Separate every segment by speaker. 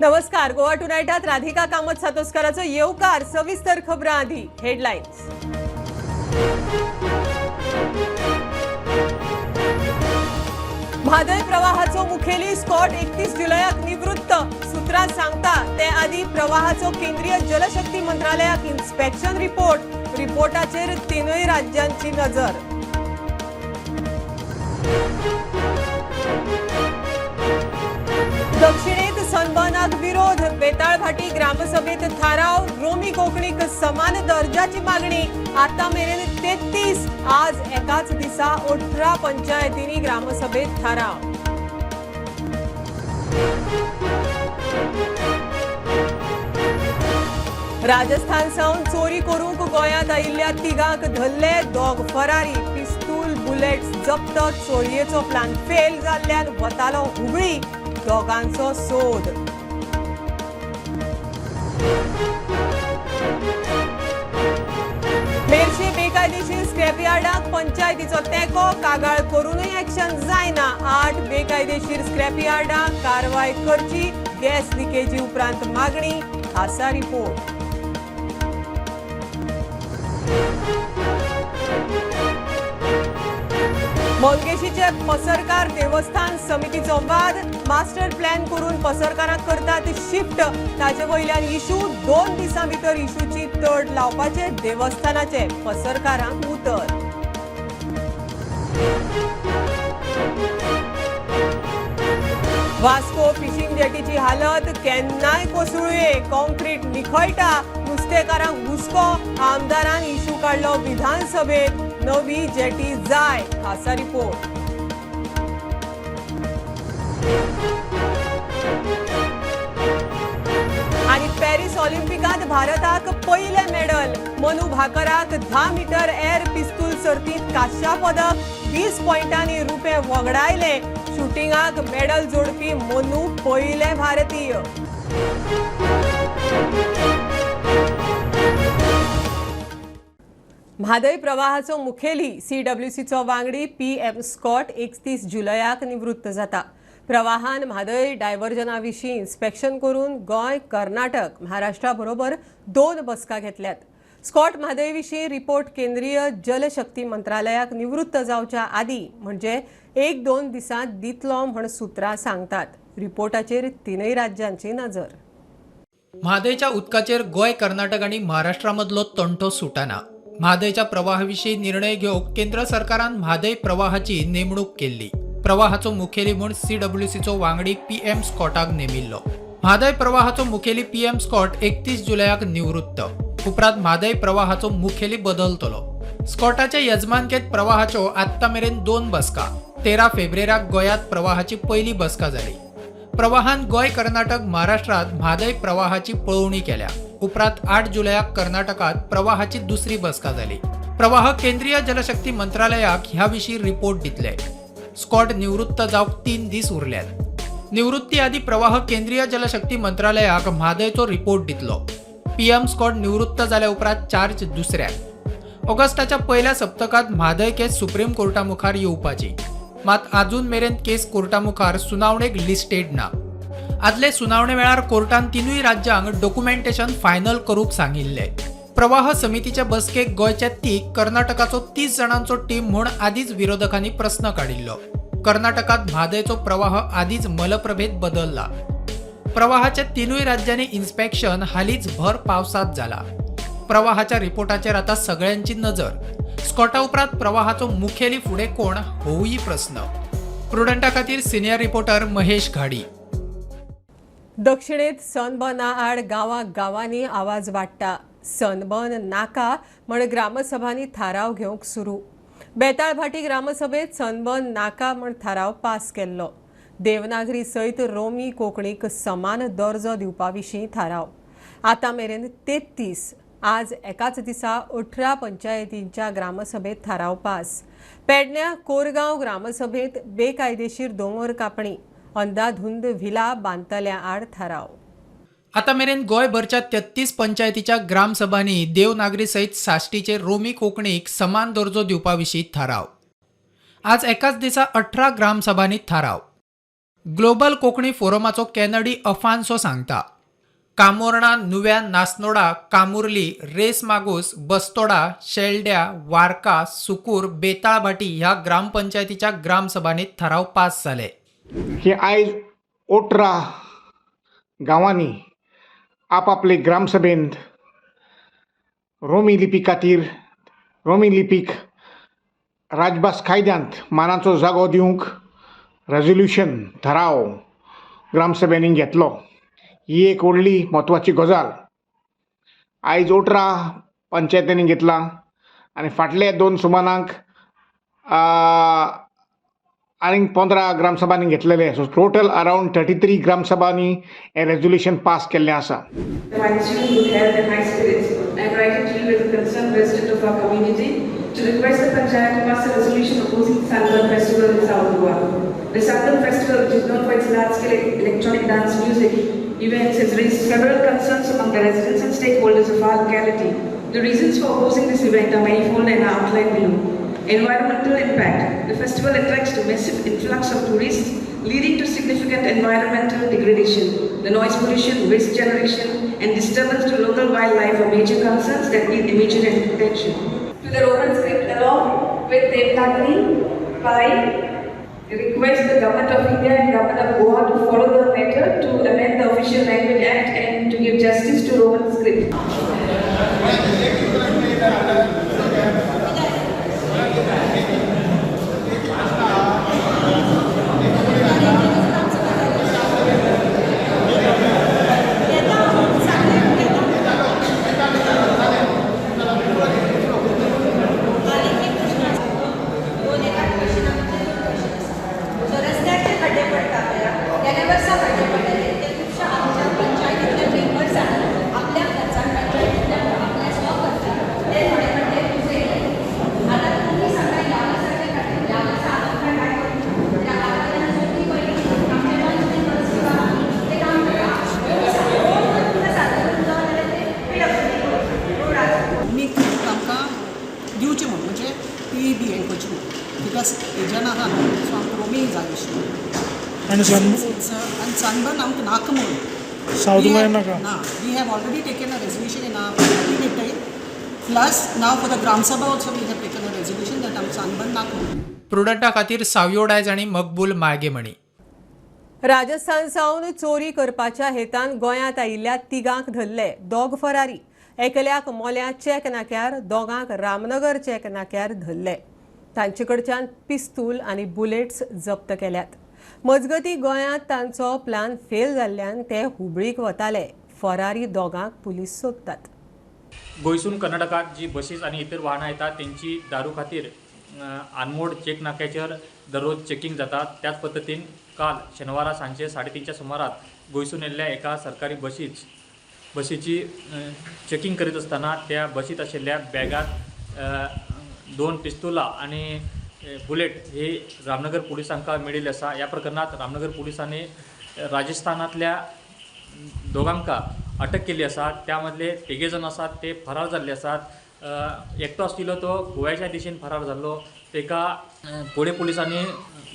Speaker 1: नमस्कार. गोवा टुनाइटात राधिका कामत सातोस्कराचो येवकार. सविस्तर खबरां आधी हेडलाइन्स. म्हादय प्रवाहाचो मुखेली स्कॉट 31 जुलयाक निवृत्त. सुत्रां सांगता ते आदी प्रवाहाचो केंद्रीय जलशक्ती मंत्रालयाक इन्स्पेक्शन रिपोर्टाचेर तीनय राज्यांची नजर. दक्षिणेत सनबर्नाक विरोध. बेताळभाटी ग्रामसभेत थाराव. रोमी कोंकणीक समान दर्जाची मागणी. आता मेरेन 33. आज एकाच दिसा 18 पंचायतींनी ग्रामसभेत थाराव. राजस्थान सावन चोरी करूंक गोंयांत आयिल्ल्या तिगांक धरले. दोग फरारी. पिस्तूल बुलेट्स जप्त. चोरयेचो प्लान फेल जाल्ल्यान वतालो हुबळी. दोगांचो सोद. मेर्शे बेकायदेशीर स्क्रॅप यार्डाक पंचायतीचो तेंको. कागाळ करूनय एक्शन जायना. 8 बेकायदेशीर स्क्रॅप यार्डाक कारवाय करची. गॅस लिकेजी उपरांत मागणी. खासा रिपोर्ट. मंगेशीचे पसरकार देवस्थान समितीचो वाद. मास्टर प्लॅन करून पसरकारांक करतात शिफ्ट. ताचे वयल्यान इशू 2 दिसां भितर इशूची तड लावपाचे देवस्थानाचे पसरकारांक उतर. वास्को फिशिंग जेटीची हालत केन्नाय कोसळुये. कॉन्क्रीट निखळटा. नुस्तेकारांक हुस्को. आमदारान इशू काडलो विधानसभेत. नवी जेटी जाय. खासा रिपोर्ट. आणि पॅरिस ऑलिंपिकात भारताक पहिले मेडल. मनू भाकराक 10 मीटर एअर पिस्तूल सर्तीत कांस्य पदक. 20 पॉइंटांनी रुपे वगडायले. शूटिंगाक मेडल जोडपी मनू पहिले भारतीय. म्हादय प्रवाहाचो मुखेली CWCचो वांगडी PM स्कॉट 31 जुलयाक निवृत्त जाता. प्रवाहान म्हादय डायव्हर्जना विशीं इन्स्पेक्शन करून गोंय, कर्नाटक, महाराष्ट्रा बरोबर 2 बसका घेतल्यात. स्कॉट म्हादय विशीं रिपोर्ट केंद्रीय जलशक्ती मंत्रालयाक निवृत्त जावच्या आदी म्हणजे 1-2 दिसांत दितलो म्हण सुत्रां सांगतात. रिपोर्टाचेर तीनय राज्यांची नजर.
Speaker 2: म्हादयच्या उदकाचेर गोंय, कर्नाटक आनी महाराष्ट्रामदलो तंटो सुटाना. म्हादयच्या प्रवाहाविशीं निर्णय घेवंक केंद्र सरकारान म्हादय प्रवाहाची नेमणूक केल्ली. प्रवाहाचो मुखेली म्हूण CWCचो वांगडी PM स्कॉटाक नेमिल्लो. म्हादय प्रवाहाचो मुखेली PM स्कॉट 31 जुलयाक निवृत्त. उपरांत म्हादय प्रवाहाचो मुखेली बदलतलो. स्कॉटाचे यजमानकेत प्रवाहाच्यो आत्ता मेरेन 2 बसका. 13 फेब्रुवाराक गोंयांत प्रवाहाची पयली बसका जाली. प्रवाहान गोंय, कर्नाटक, महाराष्ट्रात म्हादय प्रवाहाची पळोवणी केल्या. उपरांत 8 जुलयाक कर्नाटकात प्रवाहाची दुसरी बसका जाली. प्रवाह केंद्रीय जलशक्ती मंत्रालयाक ह्या विशीं रिपोर्ट दितले. स्कॉट निवृत्त जावंक 3 दीस उरल्यात. निवृत्ती आदी प्रवाह केंद्रीय जलशक्ती मंत्रालयाक म्हादयचो रिपोर्ट दितलो. PM स्कॉट निवृत्त जाल्या उपरांत चार्ज दुसऱ्याक. ऑगस्टाच्या पयल्या सप्तकात म्हादय केस सुप्रीम कोर्टा मुखार येवपाची. मात अजून मेरेन केस कोर्टा मुखार सुनावणेक लिस्टेड ना. आदले सुनावणे वेळार कोर्टान तीनूय राज्यांक डॉक्युमेंटेशन फायनल करूंक सांगिल्ले. प्रवाह समितीच्या बसकेक गोंयचे 30, कर्नाटकाचो 30 जाणांचो टीम म्हूण आदींच विरोधकांनी प्रस्न काडिल्लो. कर्नाटकात म्हादयचो प्रवाह आदींच मलप्रभेत बदलला. प्रवाहाच्या तीनूय राज्यांनी इन्स्पेक्शन हालींच भर पावसात जाला. प्रवाहाच्या रिपोर्टाचेर आता सगळ्यांची नजर. स्कॉटा उपरांत प्रवाहाचो मुखेली फुडें कोण होऊय प्रस्न. प्रुडंटा खातीर सिनियर रिपोर्टर महेश घाडी.
Speaker 1: दक्षिणेत सनबर्ना आड गांवांनी आवाज वाडटा. सनबर्न नाका म्हण ग्रामसभांनी थाराव घेवंक सुरू. बेताळभाटी ग्रामसभेत सनबर्न नाका म्हण थाराव पास केल्लो. देवनागरी सयत रोमी कोंकणीक समान दर्जो दिवपा विशीं थाराव. आता मेरेन 33. आज एकाच दिसा 18 पंचायतींच्या ग्रामसभेत थाराव पास. पेडण्यां कोरगांव ग्रामसभेत बेकायदेशीर दोंगर कापणी. अंधाधुंद व्हिला बांदतल्या आड थाराव.
Speaker 2: आता मेरेन गोंयभरच्या 33 पंचायतीच्या ग्रामसभांनी देवनागरी सयत साश्टीचे रोमी कोंकणीक समान दर्जो दिवपा विशीं थाराव. आज एकाच दिसा 18 ग्रामसभांनी थाराव. ग्लोबल कोंकणी फोरमाचो कॅनडी अफान्सो सांगता कामोर्णा नुव्या नासनोडा कामुर्ली रेस मागूस बस्तोडा शेलड्या वारका सुकूर बेताळ भाटी ह्या ग्रामपंचायतीच्या ग्रामसभांनी थाराव पास जाले.
Speaker 3: की आयज 18 गांवांनी आपआपले ग्रामसभेंत रोमी लिपी खातीर रोमी लिपीक राजभास कायद्यांत मानाचो जागो दिवंक रेझोल्युशन थाराव ग्रामसभेनी घेतलो. ही एक व्हडली म्हत्वाची गजाल आयज 18 पंचायतींनी घेतला आनी फाटल्या 2 सुमारांक आनीक 15 ग्रामसभांनी घेतलेले. सो टोटल अरावंड 33 ग्रामसभांनी हे रेझोल्युशन पास केल्लें आसा.
Speaker 4: My student good health and high spirits. I am writing to you as a concerned resident of our community to request the Panchayat to pass a resolution opposing the Sunburn Festival in South Goa. The Sunburn Festival, which is known for its large-scale electronic dance music events, has raised several concerns among the residents and stakeholders of our locality. The reasons for opposing this event are manifold and are outlined below. Environmental impact. The festival attracts a massive influx of tourists, leading to significant environmental degradation. The noise pollution, waste generation, and disturbance to local wildlife are major concerns that need immediate attention. To the Roman script, along with Devnagari, I request the Government of India and Government of Goa to follow the matter to amend the Official Language Act and to give justice to Roman script.
Speaker 5: दिवचे म्हणून म्हणजे ती बी हें करची म्हणून because हेजेन आहा न्हू so आमकां रोमी जाय आशिल्ली आनी सनबर्न आमकां नाका म्हणून सावथ गोंया नाका ना we have already taken a resolution in our plus now for the Gram Sabha also we have taken a resolution that आमकां सनबर्न नाका म्हणून.
Speaker 2: प्रुडंटा खातीर सावयो डायज आनी मकबूल माळगेमणी.
Speaker 1: राजस्थान सावन चोरी करपाच्या हेतान गोंयांत आयिल्ल्या तिगांक धरले. दोग फरारी. एकल्याक मोल्या चॅक नाक्यार, दोगांक रामनगर चॅक नाक्यार धरले. तांचे कडच्यान पिस्तूल आनी बुलेट्स जप्त केल्यात. मजगतीं गोंयांत तांचो प्लान फेल जाल्ल्यान ते हुबळीक वताले. फरारी दोगांक पुलीस सोदतात.
Speaker 6: गोंयसून कर्नाटकात जी बसीस आणि इतर वाहनां येतात त्यांची दारू खातीर आनमोड चेक नाक्याचेर दररोज चेकिंग जातात. त्याच पद्दतीन काल शेनवारा सांजे 3:30च्या सुमाराक गोंयसून येल्ल्या एका सरकारी बसीची चेकिंग करीत असताना त्या बसीत आशिल्ल्या बॅगात 2 पिस्तुलां आणि बुलेट हे रामनगर पुलिसांका मेळिल्ले आसा. ह्या प्रकरणात रामनगर पुलिसांनी राजस्थानातल्या दोगांका अटक केली आसा. त्यामधले 3 जण आसात ते फरार जाल्ले आसात. एकटो आशिल्लो तो गोव्याच्या दिशेन फरार जाल्लो. तेका पुणे पुलिसांनी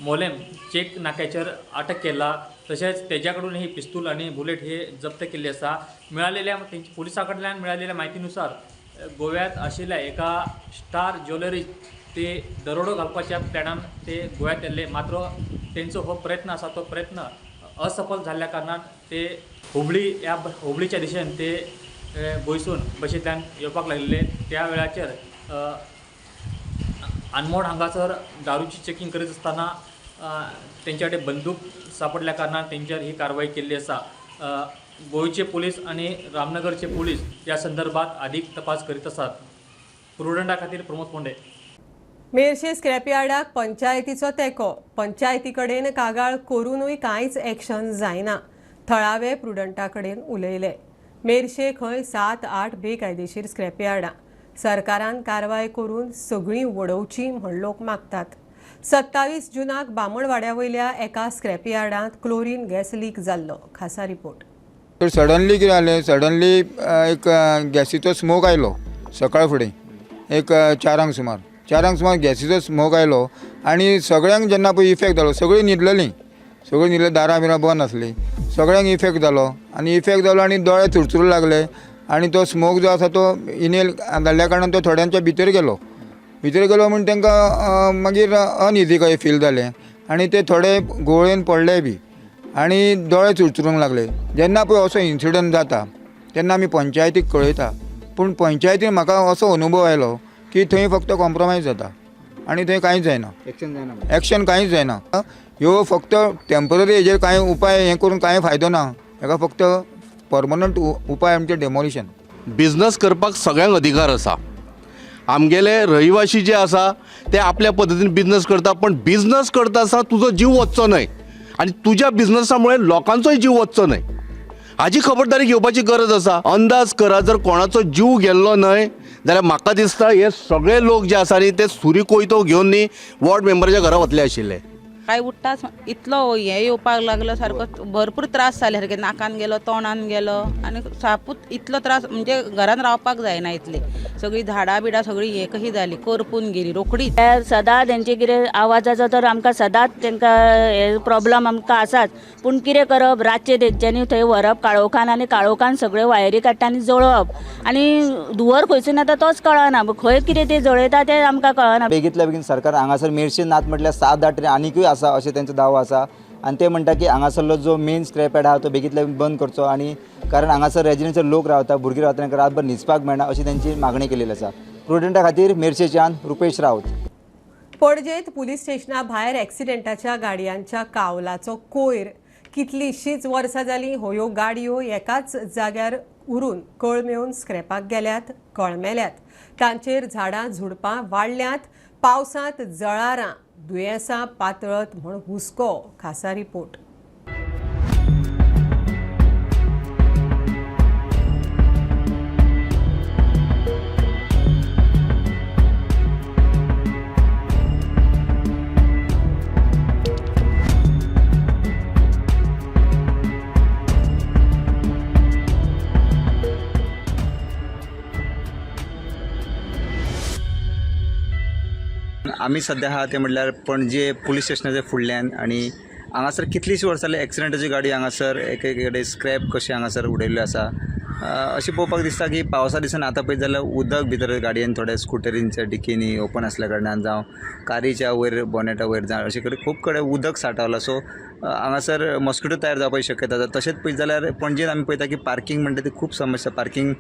Speaker 6: मोलेम चेक नाक्याचेर अटक केला. तशेंच तेज्या कडून ही पिस्तूल आणि बुलेट हे जप्त केल्ले आसा. पुलिसां कडल्यान मेळिल्ल्या म्हायतीनुसार गोव्यात आशिल्ल्या एका स्टार ज्वेलरी ते दरोडो घालपाच्या प्लॅनान ते गोव्यात येल्ले. मात्र तेंचो हो प्रयत्न आसा तो प्रयत्न असफल जाल्ल्या कारणान ते हुबळीच्या दिशेन ते गोंयसून बशींतल्यान येवपाक लागिल्ले. त्या वेळाचेर आनमोड हांगासर दारूची चेकिंग करीत असताना तेंच्या कडेन बंदूक सापडल्या कारणान तेंचेर ही कारवाई केल्ली आसा. गोंयचे पुलीस आणि रामनगरचे पुलीस या संदर्भात अधिक तपास करीत आसात. प्रुडंटा खातीर प्रमोद पोंडे.
Speaker 1: मेर्शे स्क्रॅप यार्डाक पंचायतीचो तेंको. पंचायती कडेन कागाळ करूनय कांयच एक्शन जायना. थळावे प्रुडंटा कडेन उलयले. मेर्शे खंय 7-8 बेकायदेशीर स्क्रॅप यार्डां. सरकारान कारवाय करून सगळीं वडोवची म्हण लोक मागतात. 27 जुनाक बामणवाड्या वयल्या एका स्क्रॅप यार्डांत क्लोरीन गॅस लीक जाल्लो. खासा रिपोर्ट.
Speaker 7: तर सडनली कितें जालें, सडनली एक गॅसीचो स्मोक आयलो. सकाळ फुडें एक 4 सुमार गॅसीचो स्मोक आयलो आनी सगळ्यांक जेन्ना पळय इफेक्ट जालो सगळीं न्हिदलेलीं सगळीं न्हिदले, दारां बिरां बंद आसली. सगळ्यांक इफेक्ट जालो आनी दोळे चुरचुरू लागले आनी तो स्मोक जो आसा तो इनेल जाल्ल्या कारणान तो थोड्यांच्या भितर गेलो म्हण तांकां मागीर अनइजी कशें फील जालें आनी ते थोडे गुळेन पडले बी आनी दोळे चुरचुरूंक लागले. जेन्ना पळय असो इन्सिडंट जाता तेन्ना आमी पंचायतीक कळयता, पूण पंचायतीन म्हाका असो अनुभव आयलो की थंय फक्त कॉम्प्रोमायज जाता आनी थंय कांयच जायना, एक्शन कांयच जायना. ह्यो फक्त टेम्पररी हेजेर कांय उपाय हे करून कांय फायदो ना. हेका फक्त परमनंट उपाय म्हणजे डेमोलिशन.
Speaker 8: बिझनस करपाक सगळ्यांक अधिकार आसा. आमगेले रहिवाशी जे आसा ते आपल्या पद्दतीन बिझनस करता, पण बिझनस करता आसतना तुजो जीव वचचो न्हय आनी तुज्या बिझनसामुळे लोकांचोय जीव वचचो न्हय हाची खबरदारी घेवपाची गरज आसा. अंदाज करा, जर कोणाचो जीव गेल्लो न्हय जाल्यार म्हाका दिसता हे सगळे लोक जे आसा न्ही ते सुरी कोयतो घेवन न्ही वॉर्ड मेंबराच्या घरा वतले आशिल्ले.
Speaker 9: काय उठताच इतलो हे येवपाक लागलो, सारको भरपूर त्रास जाले सारके, नाकान गेलो, तोंडान गेलो आनी सापूच इतलो त्रास म्हणजे घरान रावपाक जायना इतली. सगळी झाडां बिडां सगळी हे कशी जाली, करपून गेली रोखडी.
Speaker 10: सदांच तेंचे कितें आवाजाचो तर आमकां सदांच तांकां हे प्रॉब्लम आमकां आसाच. पूण कितें करप, रातचे तेंच्यांनी थंय व्हरप काळोखान आनी काळोखान सगळे वायरी काडटा आनी जळोवप आनी धुंवर खंयसून येता तोच कळना, खंय कितें ते जळयता तें आमकां कळना.
Speaker 11: बेगींतल्या बेगीन सरकार हांगासर मेर्शे नात म्हटल्यार 7-8 ट्रेन आनीकूय आसा अशें तेंचो दावो आसा आनी ते म्हणटा की हांगासरलो जो मेन स्क्रॅप यार्ड आहा तो बेगींतल्या बेगीन बंद करचो आनी कारण हांगासर रेजिडेंशियल लोक रावता, भुरगीं रावता, तांकां रातभर न्हिदपाक मेळना अशी तेंची मागणी केलेली आसा. प्रुडंटा खातीर मेर्शेच्यान रुपेश रावत.
Speaker 1: पणजेत पुलीस स्टेशना भायर एक्सिडेंटाच्या गाडयांच्या कावलाचो कोयर. कितलींशींच वर्सां जालीं ह्यो गाडयो एकाच जाग्यार उरून कळ मेळून स्क्रॅपाक गेल्यात, कळमेल्यात. तांचेर झाडां झुडपां वाडल्यांत. पावसांत जळारां, दुयेंसां पातळत म्हूण हुस्को. खासा रिपोर्ट.
Speaker 11: आमी सध्या आहा ते म्हटल्यार पणजे पुलीस स्टेशनाच्या फुडल्यान आनी हांगासर कितलींशीं वर्सां जाली एक्सिडेंटाची गाडी हांगासर एक कडेन स्क्रॅप कशें हांगासर उडयल्ल्यो आसा. अशें पळोवपाक दिसता की पावसा दिसान आतां पळयत जाल्यार उदक भितर गाडयेन थोड्या स्कुटरींच्या डिकीनी ओपन आसल्या कारणान जावं कारीच्या वयर बोनेटा वयर जावं अशे कडेन खूब कडेन उदक सांठवलां. सो हांगासर मॉस्किटो तयार जावपाची शक्यता आसा. तशेंच पळयत जाल्यार पणजेन आमी पळयता की पार्किंग म्हणटा ती खूब समस्या. पार्किंग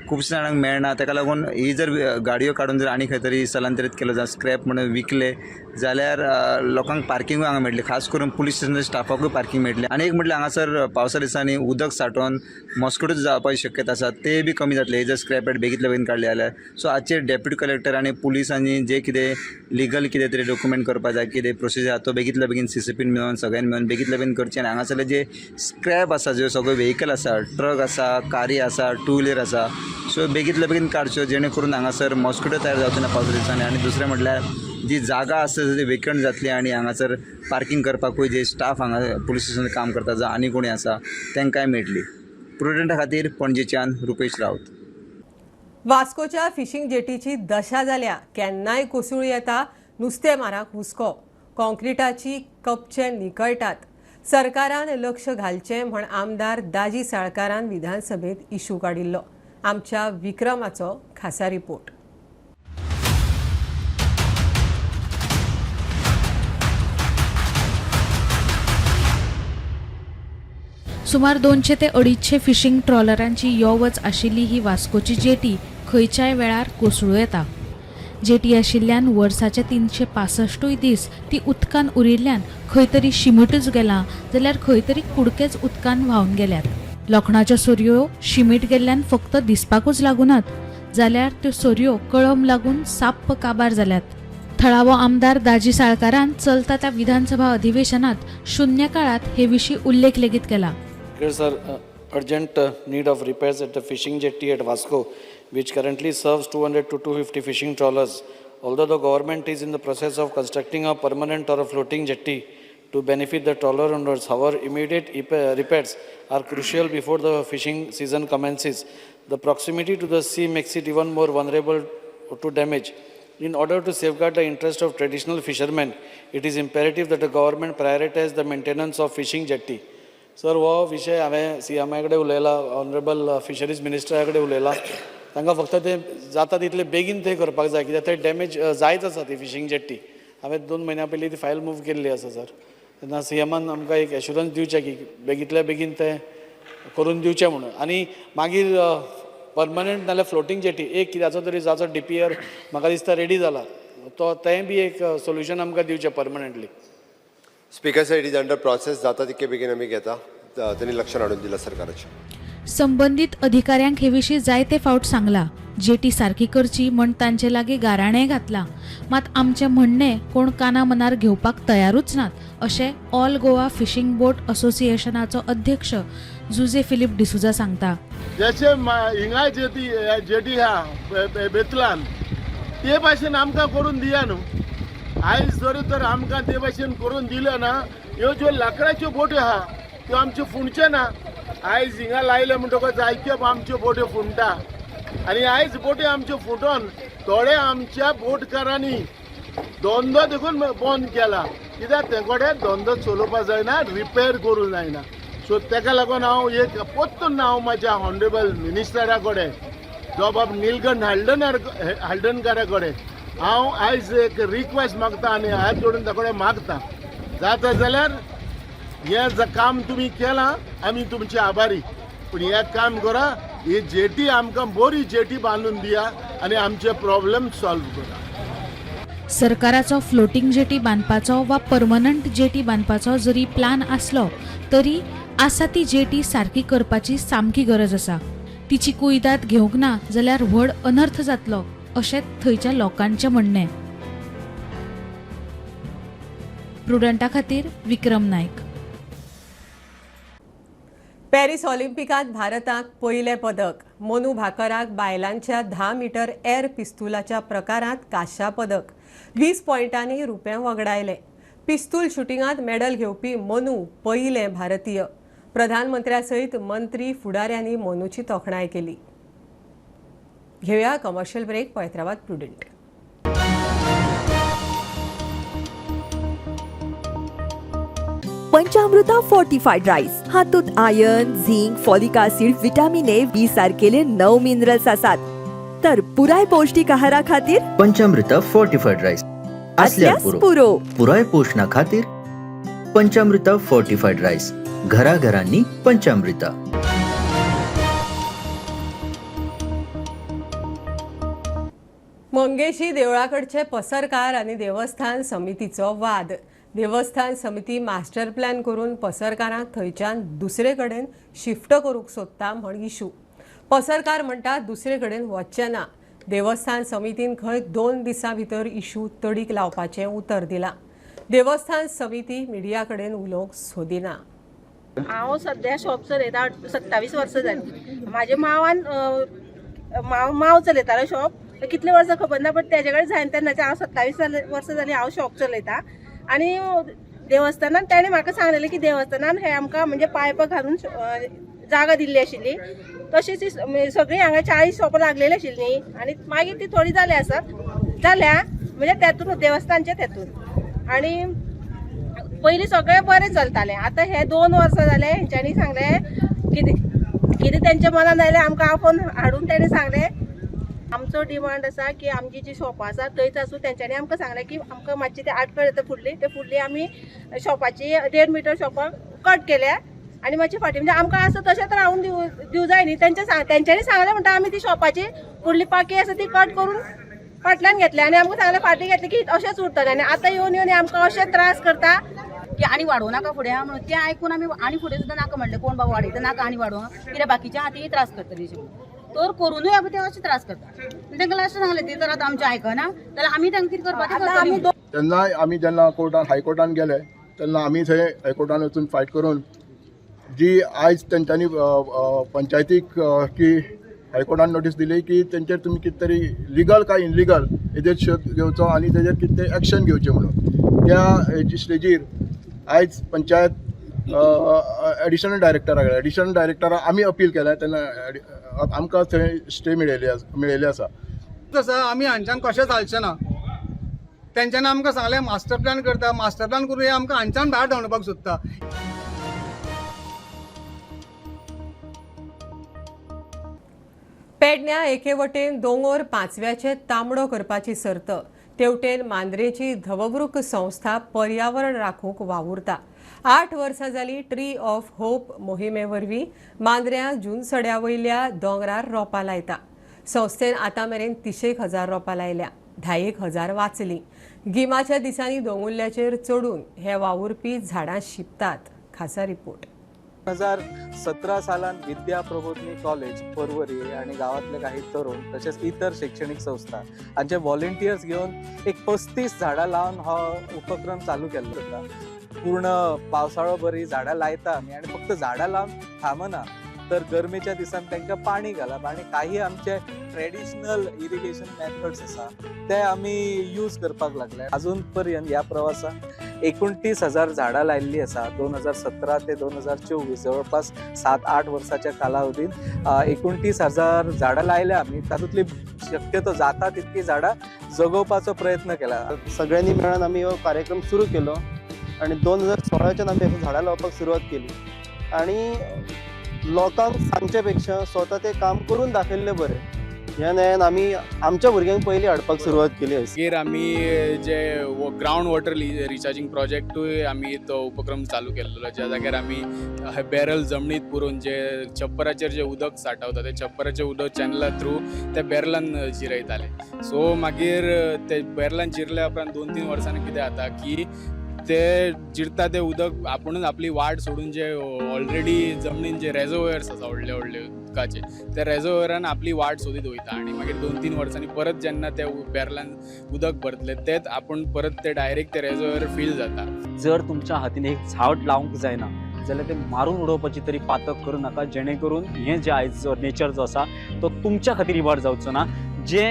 Speaker 11: खुबशे जाणांक मेळना, ताका लागून ही जर गाडयो काडून जर आनी खंय तरी स्थलांतरीत केलो जाल्यार स्क्रॅप म्हणून विकले जाल्यार लोकांक पार्किंगूय हांगा मेळटली, खास करून पुलीस स्टेशनाच्या स्टाफाकूय पार्किंग मेळटलें. आनी एक म्हटल्यार हांगासर पावसा दिसांनी उदक सांठोवन मॉस्किटो जावपाची शक्यता आसा ते बी कमी जातले जर स्क्रॅप यार्ड बेगींतल्या बेगीन काडले जाल्यार. सो हाचेर डेप्युटी कलेक्टर आनी पुलिसांनी जे कितें लिगल कितें तरी डॉक्युमेंट करपाक जाय, कितें प्रोसिजर आसा तो बेगींतल्या बेगीन CCPन मेळोन सगळ्यांनी मेळोन बेगींतल्या बेगीन करचें. आनी हांगासरले जे स्क्रॅप आसा, ज्यो सगळ्यो व्हेहिकल आसा, ट्रक आसा, कारी आसा, 2 व्हिलर आसा, सो बेगींतल्या बेगीन काडच्यो जेणे करून हांगासर मॉस्किटो तयार जावचे ना पावसा दिसांनी. आनी दुसरें म्हटल्यार जी जागा आसा ती वेकंट जातली आनी हांगासर पार्किंग करपाकूय जे स्टाफ हांगा पुलीस स्टेशनार काम करता जावं आनी कोणी आसा तांकांय मेळटली. प्रुडंटा खातीर पणजेच्यान रुपेश रावत.
Speaker 1: वास्कोच्या फिशिंग जेटीची दशा जाल्या. केन्नाय कोसळू येता. नुस्तेमाराक हुस्को. कॉन्क्रिटाची कपचे निकळटात. सरकारान लक्ष घालचें म्हण आमदार दाजी साळकारान विधानसभेत इशू काडिल्लो. आमच्या विक्रमाचो खासा रिपोर्ट.
Speaker 12: सुमार 200 ते 250 फिशिंग ट्रॉलरांची यो वच आशिल्ली ही वास्कोची जेटी खंयच्याय वेळार कोसळूं येता. जेटी आशिल्ल्यान वर्साचे 365 दीस ती उदकान उरिल्ल्यान खंय तरी शिमीटूच गेलां जाल्यार खंय तरी कुडकेच उदकान व्हांवन गेल्यात. लोखणाच्यो सोरयो शिमीट गेल्ल्यान फक्त दिसपाकूच लागूनात जाल्यार त्यो सोरयो कळम लागून साप्प काबार जाल्यात. थळावो आमदार दाजी साळकारान चलता त्या विधानसभा अधिवेशनात शून्य काळात हे विशीं उल्लेख लेगीत केला.
Speaker 13: There's an urgent need of repairs at the fishing jetty at Vasco, which currently serves 200 to 250 fishing trawlers. Although the government is in the process of constructing a permanent or a floating jetty to benefit the trawler owners, however, immediate repairs are crucial before the fishing season commences. The proximity to the sea makes it even more vulnerable to damage. In order to safeguard the interest of traditional fishermen, it is imperative that the government prioritize the maintenance of fishing jetty. Sir हो विशय हांवें CM कडेन उलयला, honourable fisheries मिनिस्टरा कडेन उलयला. तांकां फक्त ते जाता तितले बेगीन ते करपाक जाय, कित्याक ते डॅमेज जायत आसा ती फिशींग जेट्टी. हांवें 2 म्हयन्या पयलीं ती फायल मूव केल्ली आसा सर. तेन्ना CMन आमकां एक एश्युरन्स दिवचें की बेगींतल्या बेगीन ते करून दिवचें म्हणून. आनी मागीर परमनंट नाल्यार फ्लोटींग जेटी एक कित्याचो तरी जाचो DPR म्हाका दिसता रेडी जाला, तो तें बी एक सोल्युशन आमकां दिवचें परमनंटली.
Speaker 14: स्पीकर साहेब, इट इज अंडर प्रोसेस, जाता तितके बेगीन आमी घेता. त्यांनी लक्ष हाडून दिला सरकाराचें.
Speaker 12: संबंधित अधिकाऱ्यांक हे विशीं जायते फावट सांगला. जेटी सारकी करची म्हण तांचे लागीं गाराणें घातलां, मात आमचें म्हणणें कोण काना मनार घेवपाक तयारूच नात, अशें ऑल गोवा फिशींग बोट असोसिएशनाचो अध्यक्ष जुजे फिलीप डिसुजा सांगता.
Speaker 15: जशें हिंगा जेटी हा बेतलान ते भाशेन आमकां करून दिया न्हू. आयज जर आमकां ते भाशेन करून दिले ना, ह्यो ज्यो लाकडाच्यो बोटी आहा त्यो आमच्यो फुणच्यो ना. आयज हिंगा लायले म्हणटकच जायत्यो आमच्यो बोट्यो फुणटा, आनी आयज बोटी आमच्यो फुटोन थोडे आमच्या बोटकारांनी धंदो देखून बंद केला. कित्याक तेंकोडे धंदो चलोवपाक जायना, रिपेर करूंक जायना. सो तेका लागून हांव एक पोत्तून हांव म्हाज्या ऑनरेबल मिनिस्टरा कडेन, जॉब नीलकंठ हळदणकारा कडेन हांव आयज एक रिक्वेस्ट मागता आनी हात जोडून ताचे कडेन मागता, जाता जाल्यार हें काम तुमी केलां, आमी तुमचे आभारी. पूण हें काम करा, ही जेटी आमकां बरी जेटी बांदून दिया आनी आमचे प्रॉब्लेम सॉल्व करा.
Speaker 12: सरकाराचो फ्लोटींग जेटी बांदपाचो वा परमनंट जेटी बांदपाचो जरी प्लान आसलो तरी आसा ती जेटी सारकी करपाची सामकी गरज आसा. तिची कुयदाद घेवंक ना जाल्यार व्हड अनर्थ जातलो अशें थंयच्या लोकांचें म्हणणें. प्रुडंटा खातीर विक्रम नायक.
Speaker 1: पॅरिस ऑलिम्पिकात भारताक पयलें पदक. मनू भाकराक बायलांच्या 10 मीटर एअर पिस्तुलाच्या प्रकारांत कांस्य पदक. 20 पॉयंटांनी रुपें वगडायलें. पिस्तूल शुटिंगांत मेडल घेवपी मनू पयलें भारतीय. प्रधानमंत्र्या सयत मंत्री फुडाऱ्यांनी मनूची तोखणाय केली. घेऊया कमर्शियल ब्रेक. पळयत प्रुडंट.
Speaker 16: पंचामृता फोर्टिफाईड राईस हातूंत iron, zinc, folic acid, vitamin A, B सारकेले 9 मिनरल्स आसात. तर पुराय पौष्टिक आहारा खातीर
Speaker 17: पंचामृता फोर्टिफाईड राईस
Speaker 16: असल्यास पुरो.
Speaker 17: पुराय पोषणा खातीर पंचामृता फोर्टिफाईड राईस. घराघरांनी पंचामृता.
Speaker 1: मंगेशी देवळाकडचे पसरकार आनी देवस्थान समितीचो वाद. देवस्थान समिती मास्टर प्लॅन करून पसरकारांक थंयच्यान दुसरे कडेन शिफ्ट करूंक सोदता म्हण इशू. पसरकार म्हणटा दुसरे कडेन वचचे ना. देवस्थान समितीन खंय 2 दिसां भितर इशू तडीक लावपाचें उतर दिलां. देवस्थान समिती मिडिया कडेन उलोवंक सोदिना.
Speaker 18: हांव सध्या शॉप चलयता, 27 वर्सां जालीं. म्हाज्या मांव चलयतालो शॉप. कितले वर्सां खबर ना, बट तेजे कडेन जायन तेन्नाचे हांव 27 वर्सां जालीं हांव शॉप चलयता. आनी देवस्थानान ताणें म्हाका सांगलेलें की देवस्थानान हे आमकां म्हणजे पायप घालून जागा दिल्ली आशिल्ली. तशीच सगळीं हांगा 40 शॉपां लागलेली आशिल्लीं आनी मागीर ती थोडी जाली आसात, जाल्या म्हणजे तेतून देवस्थानचे तेतून. आनी पयलीं सगळें बरें चलतालें. आतां हे 2 वर्सां जाले हेंच्यांनी सांगलें कितें तेंच्या मनान आयलें आमकां आफोन हाडून तेणें सांगलें आमचो डिमांड आसा की आमची जी शॉपां आसा थंयच आसूं. तेंच्यांनी आमकां सांगलें की आमकां मातशी ते 8 येता फुडली आमी शॉपाची 1.5 मीटर शॉपां कट केल्या आनी मातशी फाटी म्हणजे आमकां आसा तशेंच रावून दिवं जाय न्ही. तेंच्यांनी सांगलें म्हणटा आमी ती शॉपाची फुडली पाकी आसा ती कट करून फाटल्यान घेतली आनी आमकां सांगलें फाटी घेतली की अशेंच उरतलें. आनी आतां येवन आमकां अशें त्रास करता की आनी वाडोवं नाका फुडें म्हणून तें आयकून आमी आनी फुडें सुद्दां नाका म्हणलें. कोण बाबा वाडयता नाका आनी वाडोवं, कित्याक बाकीच्या हातीय त्रास करतली तर करूनय आमी ते अशें त्रास करता. तांकां लास्ट सांगलें ती तर आतां आमचें आयकना जाल्यार आमी तांकां कितें करपाचें.
Speaker 15: तेन्ना आमी जेन्ना हायकोर्टान गेले तेन्ना आमी थंय हायकोर्टान वचून फायट करून जी आयज तेंच्यांनी पंचायतीक की हायकोर्टान नोटीस दिली की तेंचेर तुमी कितें तरी लिगल काय इनलिगल हेजेर शोध घेवचो आनी तेजेर कितें एक्शन घेवचें म्हणून. त्या हेजी स्टेजीर आयज पंचायत एडिशनल डायरेक्टरा आमी अपील केल्या तेन्ना आमकां थंय स्टे मेळयली आसा.
Speaker 19: आमी हांच्यान कशें चालचें ना. तेंच्यांनी आमकां सांगलें मास्टर प्लॅन करता, मास्टर प्लॅन करून हे आमकां हांगच्यान भायर धांवडपाक सोदता.
Speaker 1: पेडण्यां एके वटेन दोंगर पांचव्याचे तांबडो करपाची सर्त, तेवटेन मांद्रेची धववृक संस्था पर्यावरण राखूंक वावुरता. 8 वर्सां जाली ट्री ऑफ होप मोहिमे वरवीं मांद्र्या जुनसड्या वयल्या दोंगरार रोपां लायता. संस्थेन आतां मेरेन 30,000 रोपां लायल्या, 10,000 वाचलीं. गिमाच्या दिसांनी दोंगुल्ल्याचेर चडून हे वावुरपी झाडां शिंपतात. खासा रिपोर्ट.
Speaker 20: 2017 सालान विद्या प्रबोधिनी कॉलेज पर्वरी आणि गावातले काही तरुण तसेच इतर शैक्षणिक संस्था हांचे व्हॉलंटियर्स घेऊन एक 35 झाडां लावन हो उपक्रम चालू केल्लो होता. पूर्ण पावसाळो बरी झाडां लायता आमी आणि फक्त झाडां लावन थांबना, तर गरमेच्या दिसान तांकां पाणी घालप आणि काही आमचे ट्रेडिशनल इरिगेशन मेथड्स आसा ते आमी यूज करपाक लागले. अजून पर्यंत ह्या प्रवासात 29,000 झाडां लायिल्लीं आसा. 2017 ते 2024 जवळपास 7-8 वर्साच्या कालावधीत 29,000 झाडां लायल्या आमी. तातूंतली शक्यतो जाता तितकी झाडां जगोवपाचो प्रयत्न केला.
Speaker 21: सगळ्यांनी मेळून आमी हो कार्यक्रम सुरू केलो आणि 2016च्यान आमी झाडां लावपाक सुरवात केली आणि लोकांक सांगचे पेक्षा स्वता ते काम करून दाखयल्ले बरें ह्या नयान आमी आमच्या भुरग्यांक पयलीं हाडपाक सुरवात केली.
Speaker 22: मागीर आमी जे ग्रावंड वॉटर रिचार्जिंग प्रोजेक्टूय आमी तो उपक्रम चालू केल्लो, ज्या जाग्यार आमी बॅरल जमनीत पुरून जे छप्पराचेर जे उदक साठवता ते छप्पराचें उदक चॅनला थ्रू त्या बॅरलान जिरयताले. सो मागीर ते बॅरलान जिरल्या उपरांत 2-3 वर्सांनी कितें जाता की ते जिरता ते उदक आपुणूच आपली वाट सोडून जे ऑलरेडी जमनीन जे रेजर्वयर्स आसा व्हडले व्हडले उदकाचे त्या रेजर्वयरान आपली वाट सोदीत वयता आणि मागीर 2-3 वर्सांनी परत जेन्ना त्या बॅरलान उदक भरतले तेच आपूण परत ते डायरेक्ट ते रेजर्वयर फील जाता.
Speaker 23: जर तुमच्या हातीन एक झाड लावंक जायना जाल्यार ते मारून उडोवपाची तरी पातक करूं नाका, जेणे करून हें जे आयज जो नेचर जो आसा तो तुमच्या खातीर इबाड जावचो ना. जे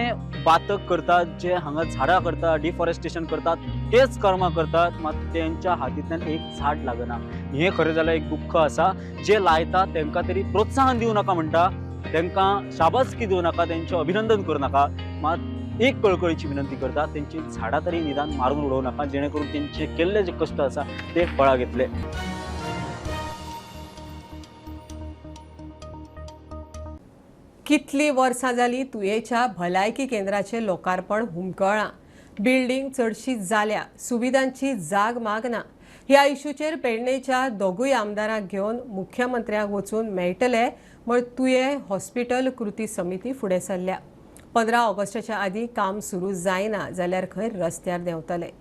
Speaker 23: बातक करतात, जे हांगा झाडां करतात, डिफॉरेस्टेशन करतात, तेच कर्मां करतात, मात तेंच्या हातींतल्यान एक झाड लागना. हें खरें जाल्यार एक दुख्ख आसा. जे लायता तांकां तरी प्रोत्साहन दिवं नाका म्हणटा, तांकां शाबासकी दिवं नाका, तेंचें अभिनंदन करूं नाका, मात एक कळकळीची विनंती करता, तेंची झाडां तरी निदान मारून उडोवं नाका, जेणे करून तेंचे केल्ले जे कश्ट आसा ते फळां घेतले.
Speaker 1: कितली वर्सां जाली तुयेच्या भलायकी केंद्राचें लोकार्पण हुमकळ्ळां. बिल्डींग चडशी जाल्या, सुविधांची जाग मागना. ह्या इश्यूचेर पेडणेच्या दोगूय आमदारांक घेवन मुख्यमंत्र्याक वचून मेळटले म्हण तुये हॉस्पिटल कृती समिती फुडें सरल्या. 15 ऑगस्टाच्या आदीं काम सुरू जायना जाल्यार खंय रस्त्यार देंवतले.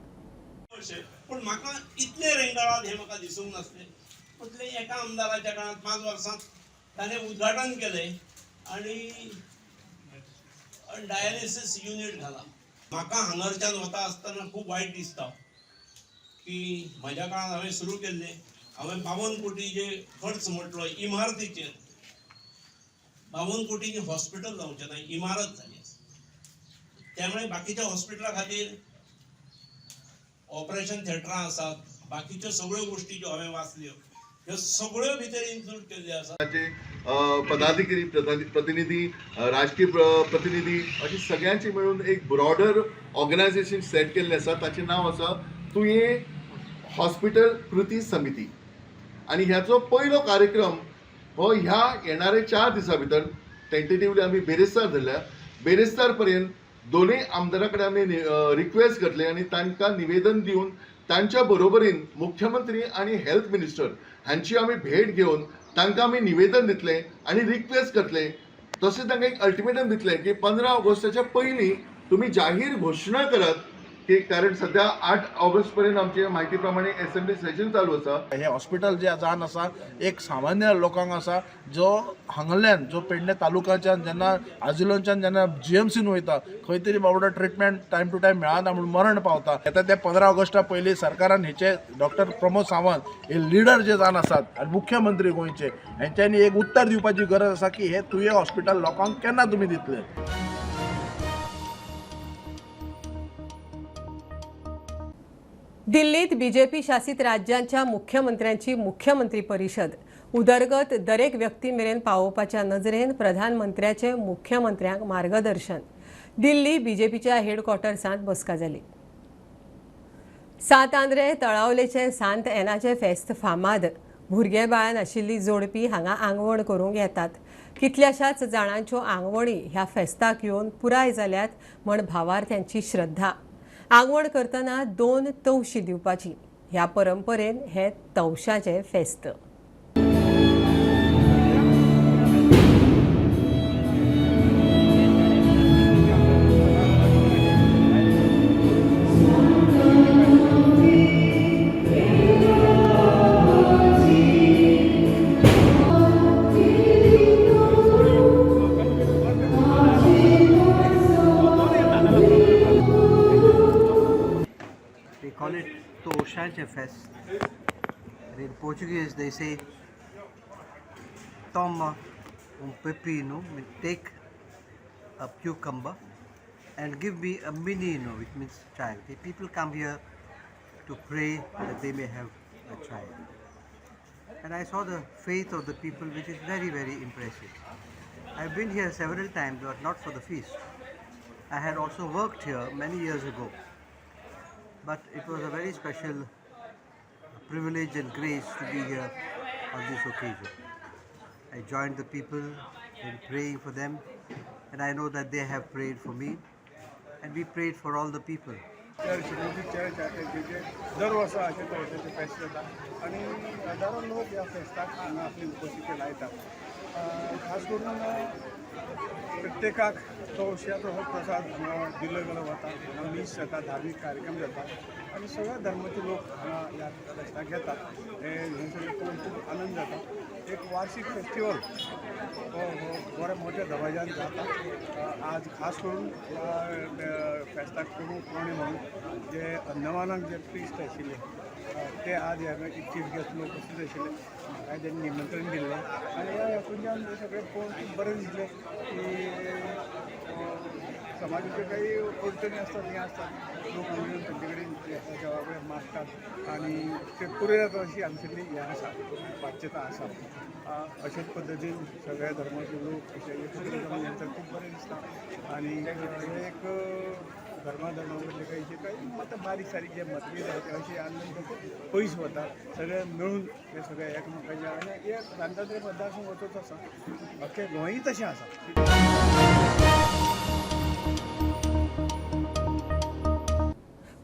Speaker 24: पूण म्हाका इतले रेंगाळात हे म्हाका दिसूंक नासलें. पूण एका आमदाराच्या काळांत 5 वर्सांत ताणें उद्घाटन केलें आणि डायलिसीस युनिट घाला. म्हाका हांगाच्यान वता आसतना खूब वायट दिसता की म्हज्या काळांत हांवें सुरू केल्लें, हांवें 52 कोटीचे खर्च म्हटलो इमारतीचेर. 52 कोटींनी हॉस्पिटल जावचें ना, इमारत जाली आसा. त्यामुळे बाकीच्या हॉस्पिटला खातीर ऑपरेशन थिएटरां आसात, बाकीच्यो सगळ्यो गोश्टी ज्यो हांवें वाचल्यो ह्यो सगळ्यो भितर इन्क्लूड केल्ल्यो आसात.
Speaker 25: पदाधिकारी प्रतिनिधी, राजकीय प्रतिनिधी अशी सगळ्यांची मिळून एक ब्रॉडर ऑर्गनायझेशन सेट केल्लें आसा. ताचें नांव आसा तुये हॉस्पिटल कृती समिती. आणि ह्याचो पयलो कार्यक्रम हो ह्या येणारे 4 दिसां भितर टेंटेटिवली आमी बेरेस्तार धरल्या. बेरेस्तार पर्यंत दोनूय आमदारां कडेन आमी रिक्वेस्ट करतले आणि तांकां निवेदन दिवन तांच्या बरोबरीन मुख्यमंत्री आणि हेल्थ मिनिस्टर हांची आमी भेट घेवन तांकां आमी निवेदन दितले आणि रिक्वेस्ट करतले. तशेंच तांकां एक अल्टिमेटम दितले की 15 ऑगस्टाच्या पयलीं तुमी जाहीर घोशणा करात की, कारण सध्या 8 ऑगस्ट पर्यंत आमचे म्हायती प्रमाणे असेंब्ली सेशन चालू आसा.
Speaker 19: हे हॉस्पिटल जे जावन आसा एक सामान्य लोकांक आसा जो हांगाल्यान जो पेडणे तालुक्याच्यान जेन्ना आजिलोच्यान जेन्ना GMCन वयता खंय तरी बाबडो ट्रिटमेंट टायम टू टायम मेळना म्हणून मरण पावता. येता ते 15 ऑगस्टा पयलीं सरकारान हेचे डॉक्टर प्रमोद सावंत हे लिडर जे जावन आसात आनी मुख्यमंत्री गोंयचे हेंच्यांनी एक उत्तर दिवपाची गरज आसा की हे तुये हॉस्पिटल लोकांक केन्ना तुमी दितले.
Speaker 1: दिल्लीत बीजेपी शासित राज्यांच्या मुख्यमंत्र्यांची मुख्यमंत्री परिषद. उदरगत दरेक व्यक्ती मेरेन पावोवपाच्या नजरेन प्रधानमंत्र्याचे मुख्यमंत्र्यांक मार्गदर्शन. दिल्ली बीजेपीच्या हेडक्वॉर्टर्सांत बसका जाली. सात आंद्रे तळावलेचे सांत एनाचे फेस्त फामाद भुरगे बाळान आशिल्ली जोडपी हांगा आंगवण करूंक येतात. कितल्याशाच जाणांच्यो आंगवणी ह्या फेस्ताक येवन पुराय जाल्यात म्हण भावार्थ्यांची श्रद्धा. आंगवण करतना 2 तवशीं दिवपाची. ह्या परंपरेन हे तवशाचे फेस्त.
Speaker 2: We call it Toshache Fest. In Portuguese, they say toma pepino, take a cucumber and give me a menino, which means child. The people come here to pray that they may have a child. And I saw the faith of the people, which is very, very impressive. I've been here several times, but not for the feast. I had also worked here many years ago. But it was a very special privilege and grace to be here on this occasion. I joined the people in praying for them, and I know that they have prayed for me, and we prayed for all the people.
Speaker 15: Church आहे दर वर्सा अशें तवशाचे फेस्त जाता आनी हजारो लोक ह्या फेस्ताक हांगा आपली उपस्थिती लायतात. खास करून प्रत्येकाक तवशाचो हो प्रसाद हांगा दिलो गेलो वता. हांगा मीस जाता, धार्मीक कार्यक्रम जाता आनी सगळ्या धर्माचे लोक हांगा ह्या फेस्ताक येतात. हे सगळें पळोवन खूब आनंद जाता. एक वार्षिक फेस्टिवल हो बऱ्या मोठ्या दबाज्यान जाता. आज खास करून ह्या फेस्ताक प्रमुख पाहुणे म्हणून जे अंदमानाक जे प्रिस्ट आशिल्ले ते आज ह्या चीफ गेस्ट लोक उपस्थित आशिल्ले. म्हाका तेणी निमंत्रण दिल्लें आनी ह्या हेतूंतल्यान सगळें पळोवन खूब बरें दिसलें की समाजाच्यो काही अडचणी असतात हें आसतात लोक हांगा तांचे कडेन देवा कडेन मागतात आनी ते पुराय जाता अशी आमची हें आसा, पाश्चता आसा. अशेच पद्दतीन सगळ्या धर्माचे लोक एकत्र जावन येतात खूब बरें दिसता. आनी हे एक धर्माधर्मामधले काही मत बारीक सारीक जे मतभेद आहेत असे आनंद खूप पयस वता. सगळे मिळून हे सगळे एकमेकांच्या आनी एक स्वातंत्र्य मतदारसंघ वचूच आसा. अख्खे गोंयय तशें आसा.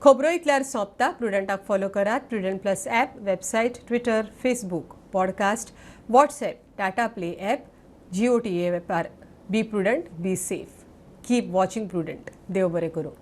Speaker 1: खबरो इतल्यार सोंपता. प्रुडंटाक फॉलो करात. Prudent plus app, website, Twitter, Facebook, podcast, WhatsApp, Tata play app, GOTA वेपार. Be Prudent, be safe. Keep watching Prudent. देव बरें करूं.